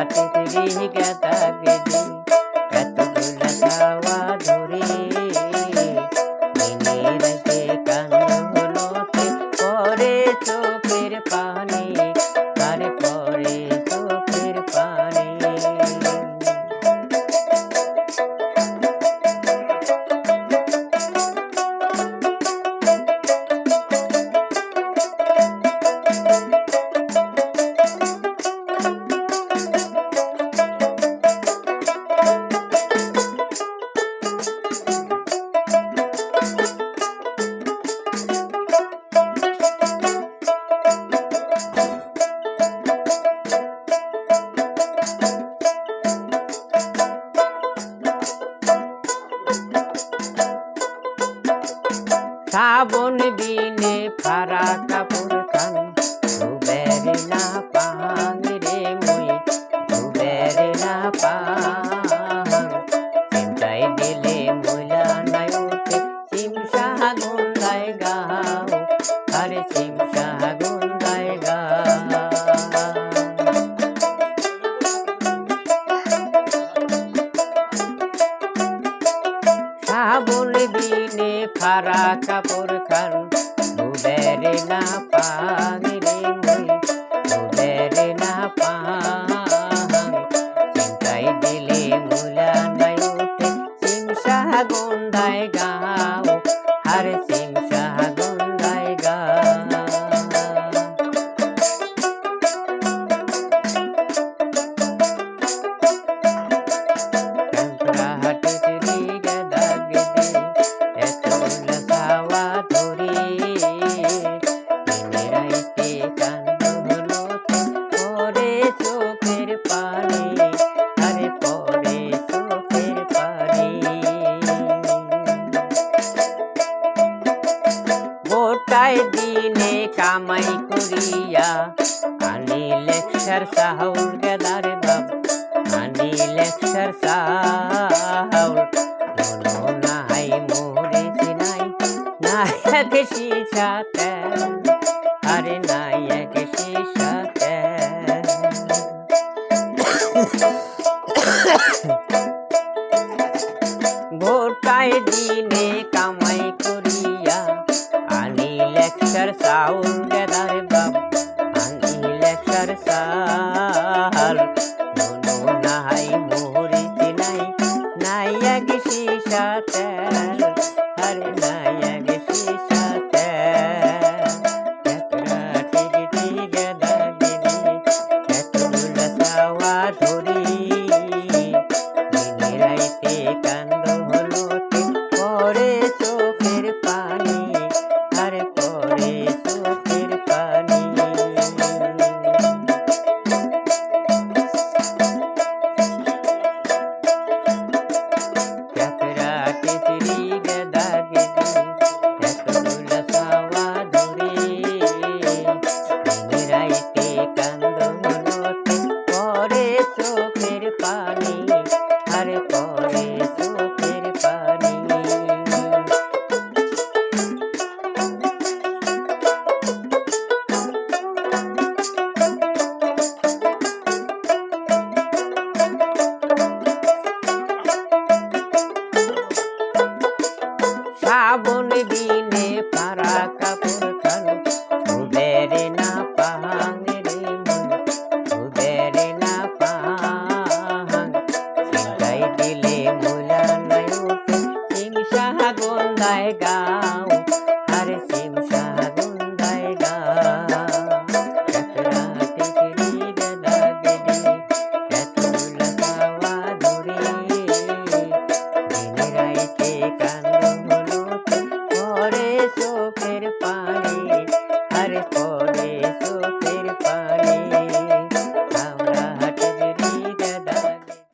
হাতে গেদা গেদি এতগুলা ছাওয়া ধরে দিনের সে কান্দ হলোতে পরে চোখের পানি আর পরে চোখের পানি শ্রাবণ দিনে ফারা কাপড় খান ধুবের না পান রে মুই ধুবের না পান চিন্তায় দিলে ময়লা নাই উঠে চিমসা গুন্দায় গাও আরে চিমসা গুন্দায় গাও শ্রাবণ দিনে ফারা কাপড় খান ধুবের না পান রে মুই ধুবের না পান চিন্তায় দিলে মুলা নাই উঠে চিমসা গুন্দায় গাও আর চিমসা গুন্দায় গাও গোটায় দিনে কামাই করিয়া আনি লেকচার সাহাউল গেদার বাপ আনি লেকচার সাহাউল মনো নাই মোরে চিনাই নায়ক শিশাতে আরে নায়ক শিশাতে গোটায় দিনে কামাই করিয়া আনি লেকচার সাউল গেদার বাপ আনি লেকচার সাল মনো নাই মোরে চিনাই নায়ক শিশাতে আরে নায়ক শিশাতে এতগুলা ছাওয়া ধরে